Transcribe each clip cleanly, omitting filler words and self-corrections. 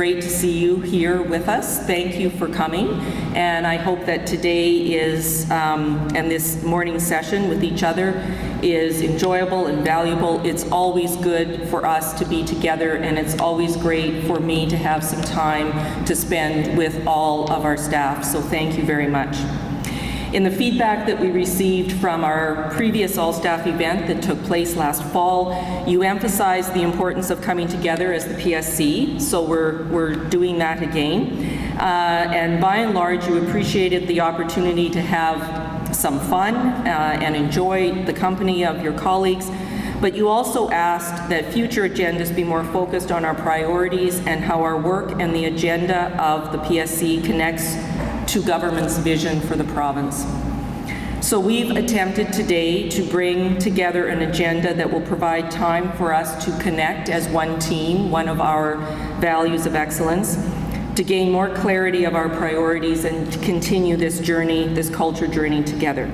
great to see you here with us. Thank you for coming, and I hope that today is, and this morning session with each other is enjoyable and valuable. It's always good for us to be together, and it's always great for me to have some time to spend with all of our staff, so thank you very much. In the feedback that we received from our previous all-staff event that took place last fall, you emphasized the importance of coming together as the PSC, so we're doing that again. And by and large, you appreciated the opportunity to have some fun and enjoy the company of your colleagues, but you also asked that future agendas be more focused on our priorities and how our work and the agenda of the PSC connects to government's vision for the province. So we've attempted today to bring together an agenda that will provide time for us to connect as one team, one of our values of excellence, to gain more clarity of our priorities and to continue this journey, this culture journey together.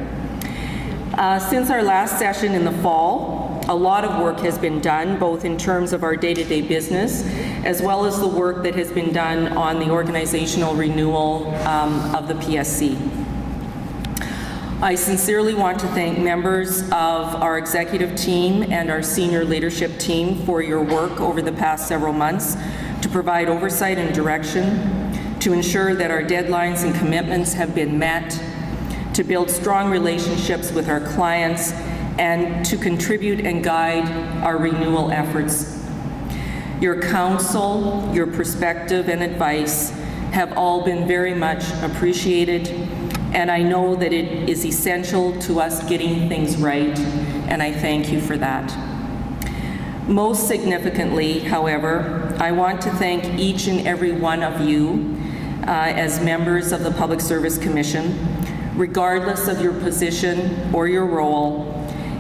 Since our last session in the fall, a lot of work has been done, both in terms of our day-to-day business, as well as the work that has been done on the organizational renewal of the PSC. I sincerely want to thank members of our executive team and our senior leadership team for your work over the past several months to provide oversight and direction, to ensure that our deadlines and commitments have been met, to build strong relationships with our clients, and to contribute and guide our renewal efforts. Your counsel, your perspective, and advice have all been very much appreciated, and I know that it is essential to us getting things right, and I thank you for that. Most significantly, however, I want to thank each and every one of you as members of the Public Service Commission, regardless of your position or your role.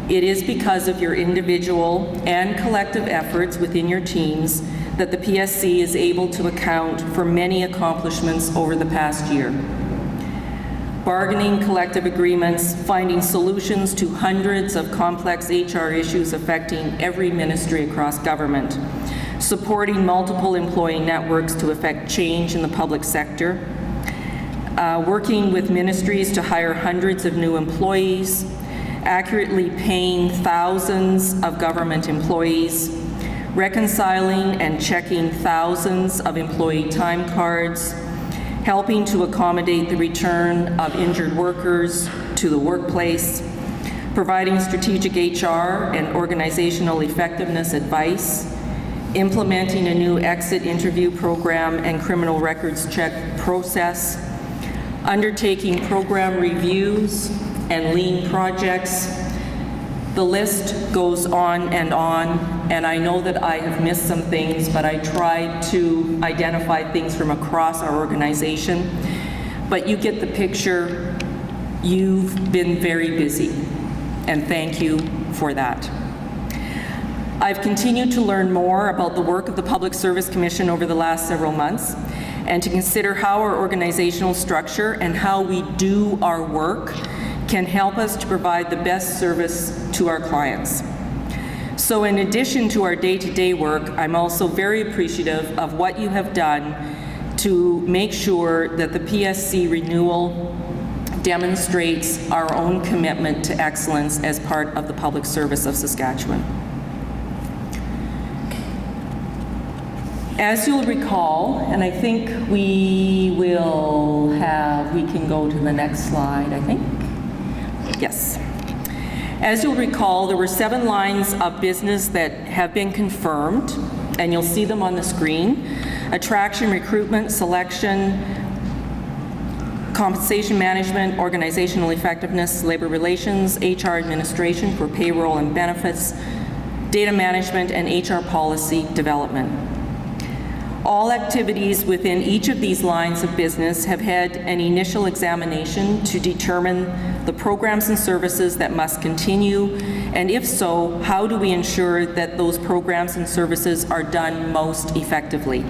It is because of your individual and collective efforts within your teams that the PSC is able to account for many accomplishments over the past year. Bargaining collective agreements, finding solutions to hundreds of complex HR issues affecting every ministry across government, supporting multiple employee networks to effect change in the public sector, working with ministries to hire hundreds of new employees, accurately paying thousands of government employees, reconciling and checking thousands of employee time cards, helping to accommodate the return of injured workers to the workplace, providing strategic HR and organizational effectiveness advice, implementing a new exit interview program and criminal records check process, undertaking program reviews and lean projects. The list goes on, and I know that I have missed some things, but I tried to identify things from across our organization. But you get the picture. You've been very busy, and thank you for that. I've continued to learn more about the work of the Public Service Commission over the last several months, and to consider how our organizational structure and how we do our work can help us to provide the best service to our clients. So in addition to our day-to-day work, I'm also very appreciative of what you have done to make sure that the PSC renewal demonstrates our own commitment to excellence as part of the public service of Saskatchewan. As you'll recall, and I think we can go to the next slide, I think. Yes. As you'll recall, there were 7 lines of business that have been confirmed, and you'll see them on the screen. Attraction, recruitment, selection, compensation management, organizational effectiveness, labor relations, HR administration for payroll and benefits, data management, and HR policy development. All activities within each of these lines of business have had an initial examination to determine the programs and services that must continue, and if so, how do we ensure that those programs and services are done most effectively?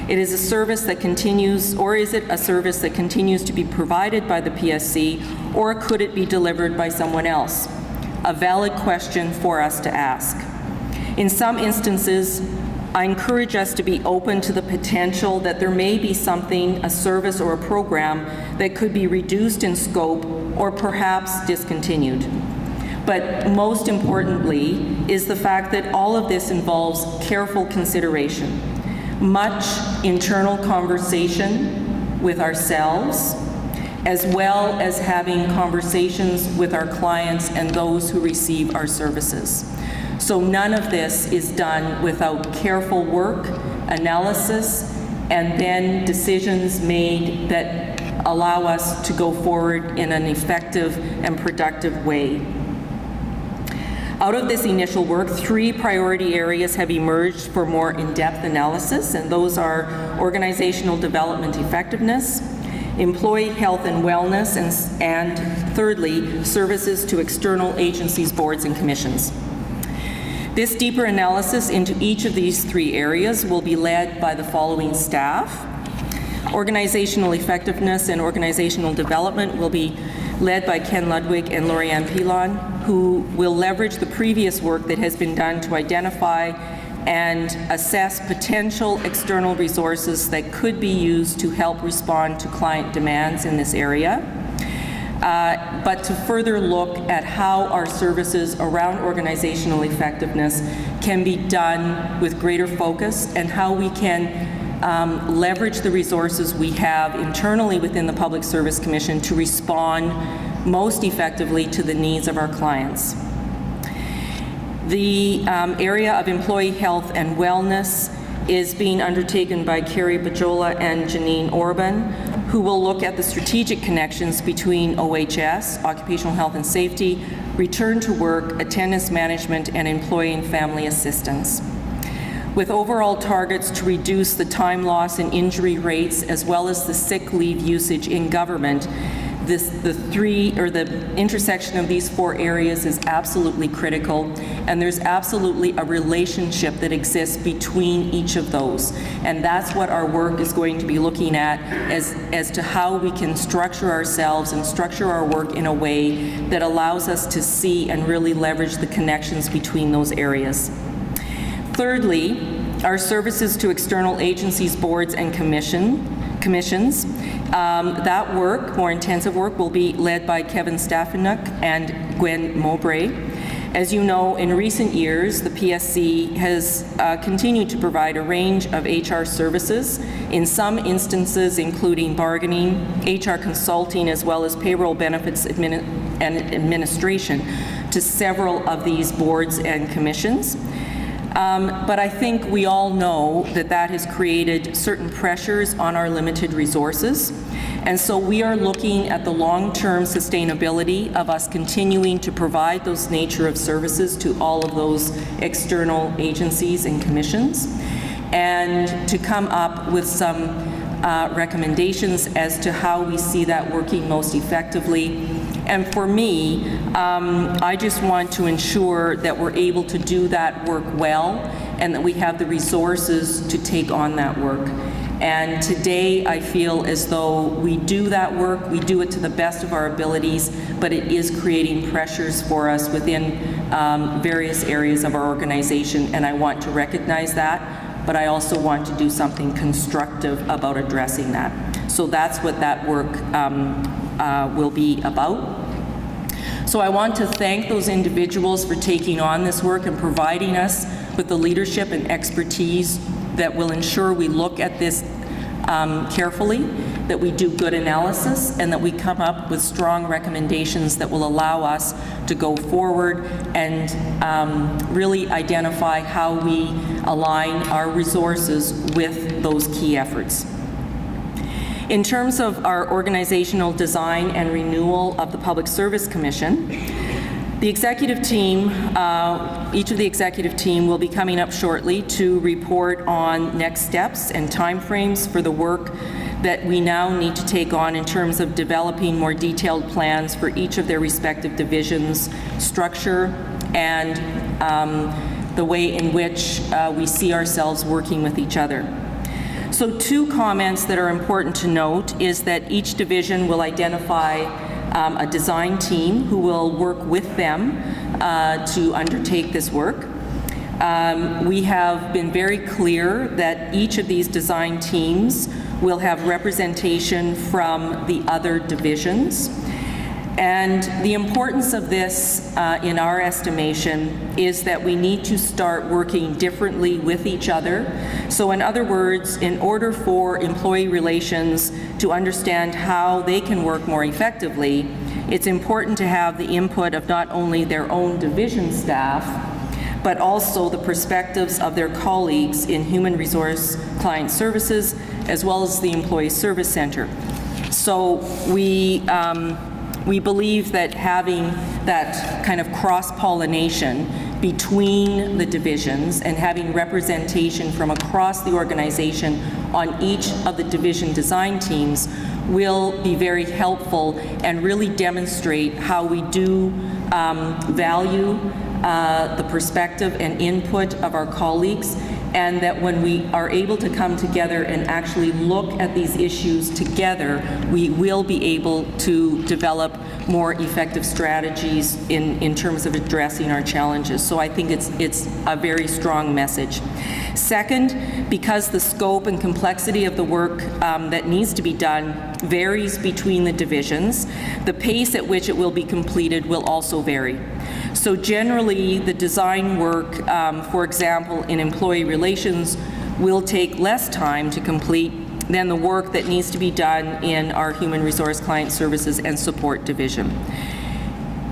It is a service that continues, or is it a service that continues to be provided by the PSC, or could it be delivered by someone else? A valid question for us to ask. In some instances, I encourage us to be open to the potential that there may be something, a service or a program, that could be reduced in scope or perhaps discontinued. But most importantly is the fact that all of this involves careful consideration, much internal conversation with ourselves, as well as having conversations with our clients and those who receive our services. So none of this is done without careful work, analysis, and then decisions made that allow us to go forward in an effective and productive way. Out of this initial work, 3 priority areas have emerged for more in-depth analysis, and those are organizational development effectiveness, employee health and wellness, and thirdly, services to external agencies, boards, and commissions. This deeper analysis into each of these 3 areas will be led by the following staff. Organizational effectiveness and organizational development will be led by Ken Ludwig and Lorianne Pilon, who will leverage the previous work that has been done to identify and assess potential external resources that could be used to help respond to client demands in this area, but to further look at how our services around organizational effectiveness can be done with greater focus and how we can leverage the resources we have internally within the Public Service Commission to respond most effectively to the needs of our clients. The area of employee health and wellness is being undertaken by Carrie Bajola and Janine Orban, who will look at the strategic connections between OHS, occupational health and safety, return to work, attendance management, and employee and family assistance, with overall targets to reduce the time loss and injury rates as well as the sick leave usage in government. The intersection of these 4 areas is absolutely critical, and there's absolutely a relationship that exists between each of those. And that's what our work is going to be looking at as to how we can structure ourselves and structure our work in a way that allows us to see and really leverage the connections between those areas. Thirdly, our services to external agencies, boards, and commissions. That work, more intensive work, will be led by Kevin Stefanik and Gwen Mowbray. As you know, in recent years, the PSC has continued to provide a range of HR services, in some instances including bargaining, HR consulting, as well as payroll benefits and administration to several of these boards and commissions. But I think we all know that that has created certain pressures on our limited resources. And so we are looking at the long-term sustainability of us continuing to provide those nature of services to all of those external agencies and commissions, and to come up with some recommendations as to how we see that working most effectively. And for me, I just want to ensure that we're able to do that work well and that we have the resources to take on that work. And today I feel as though we do that work, we do it to the best of our abilities, but it is creating pressures for us within various areas of our organization, and I want to recognize that, but I also want to do something constructive about addressing that. So that's what that work will be about. So I want to thank those individuals for taking on this work and providing us with the leadership and expertise that will ensure we look at this carefully, that we do good analysis, and that we come up with strong recommendations that will allow us to go forward and really identify how we align our resources with those key efforts. In terms of our organizational design and renewal of the Public Service Commission, the executive team, each of the executive team will be coming up shortly to report on next steps and timeframes for the work that we now need to take on in terms of developing more detailed plans for each of their respective divisions, structure, and the way in which we see ourselves working with each other. So 2 comments that are important to note is that each division will identify a design team who will work with them to undertake this work. We have been very clear that each of these design teams will have representation from the other divisions. And the importance of this, in our estimation, is that we need to start working differently with each other. So in other words, in order for employee relations to understand how they can work more effectively, it's important to have the input of not only their own division staff, but also the perspectives of their colleagues in Human Resource Client Services, as well as the Employee Service Center. So we believe that having that kind of cross-pollination between the divisions and having representation from across the organization on each of the division design teams will be very helpful and really demonstrate how we do value the perspective and input of our colleagues, and that when we are able to come together and actually look at these issues together, we will be able to develop more effective strategies in terms of addressing our challenges. So I think it's a very strong message. Second, because the scope and complexity of the work that needs to be done varies between the divisions, the pace at which it will be completed will also vary. So generally, the design work, for example, in employee relations, will take less time to complete than the work that needs to be done in our Human Resource Client Services and Support division.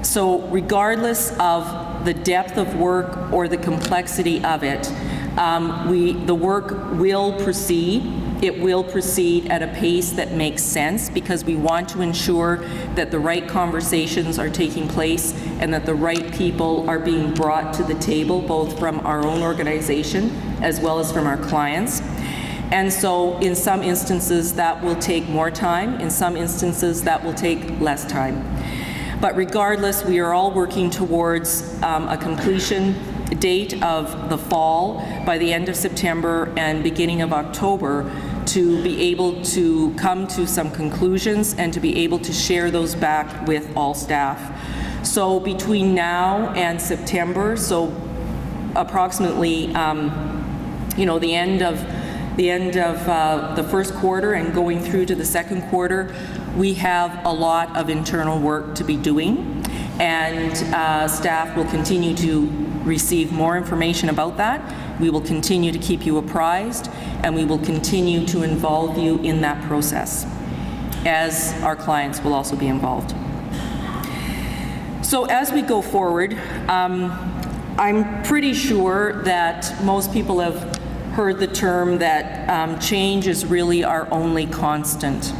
So regardless of the depth of work or the complexity of it, the work will proceed. It will proceed at a pace that makes sense, because we want to ensure that the right conversations are taking place and that the right people are being brought to the table, both from our own organization as well as from our clients. And so in some instances that will take more time, in some instances that will take less time. But regardless, we are all working towards a completion date of the fall by the end of September and beginning of October, to be able to come to some conclusions and to be able to share those back with all staff. So between now and September, so approximately the end of the first quarter and going through to the second quarter, we have a lot of internal work to be doing, and staff will continue to receive more information about that. We will continue to keep you apprised, and we will continue to involve you in that process, as our clients will also be involved. So as we go forward, I'm pretty sure that most people have heard the term that change is really our only constant.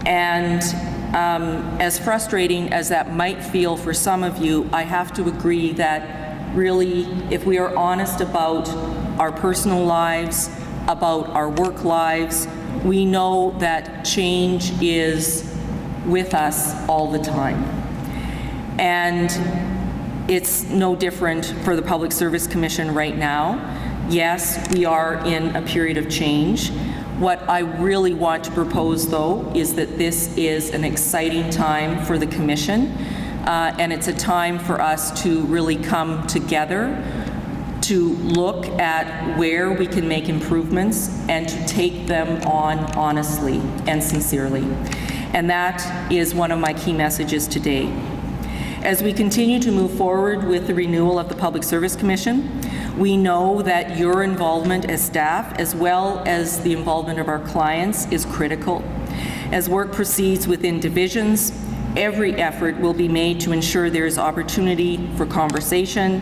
And as frustrating as that might feel for some of you, I have to agree that really, if we are honest about our personal lives, about our work lives, we know that change is with us all the time. And it's no different for the Public Service Commission right now. Yes, we are in a period of change. What I really want to propose, though, is that this is an exciting time for the Commission, and it's a time for us to really come together to look at where we can make improvements and to take them on honestly and sincerely. And that is one of my key messages today. As we continue to move forward with the renewal of the Public Service Commission, we know that your involvement as staff, as well as the involvement of our clients, is critical. As work proceeds within divisions, every effort will be made to ensure there is opportunity for conversation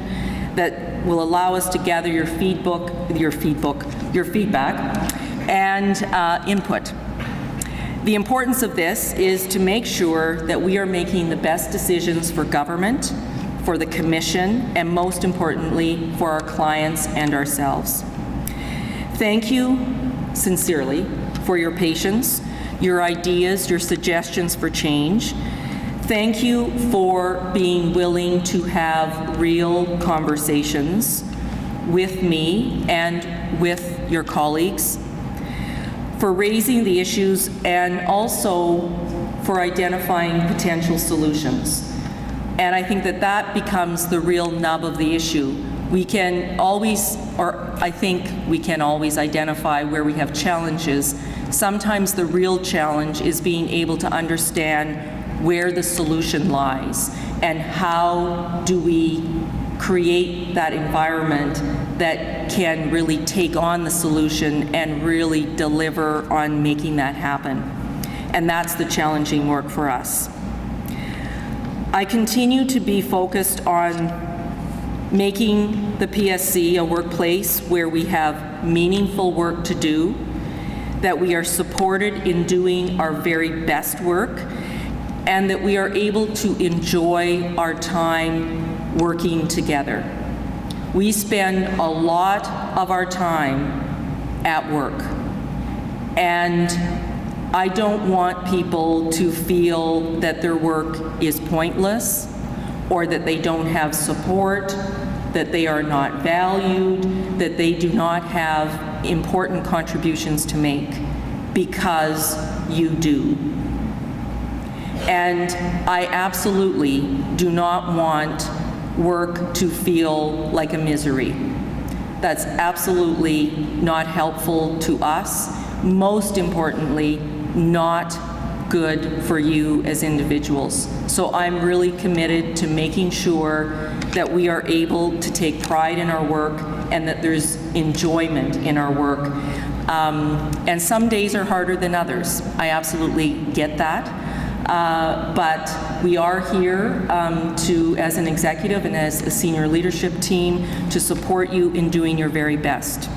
that will allow us to gather your feedback and input. The importance of this is to make sure that we are making the best decisions for government, for the Commission, and most importantly, for our clients and ourselves. Thank you sincerely for your patience, your ideas, your suggestions for change. Thank you for being willing to have real conversations with me and with your colleagues, for raising the issues and also for identifying potential solutions. And I think that that becomes the real nub of the issue. We can always, or I think we can always identify where we have challenges. Sometimes the real challenge is being able to understand where the solution lies and how do we create that environment that can really take on the solution and really deliver on making that happen. And that's the challenging work for us. I continue to be focused on making the PSC a workplace where we have meaningful work to do, that we are supported in doing our very best work, and that we are able to enjoy our time working together. We spend a lot of our time at work, and I don't want people to feel that their work is pointless or that they don't have support, that they are not valued, that they do not have important contributions to make, because you do. And I absolutely do not want work to feel like a misery. That's absolutely not helpful to us. Most importantly, not good for you as individuals. So I'm really committed to making sure that we are able to take pride in our work and that there's enjoyment in our work. And some days are harder than others. I absolutely get that. But we are here as an executive and as a senior leadership team, to support you in doing your very best.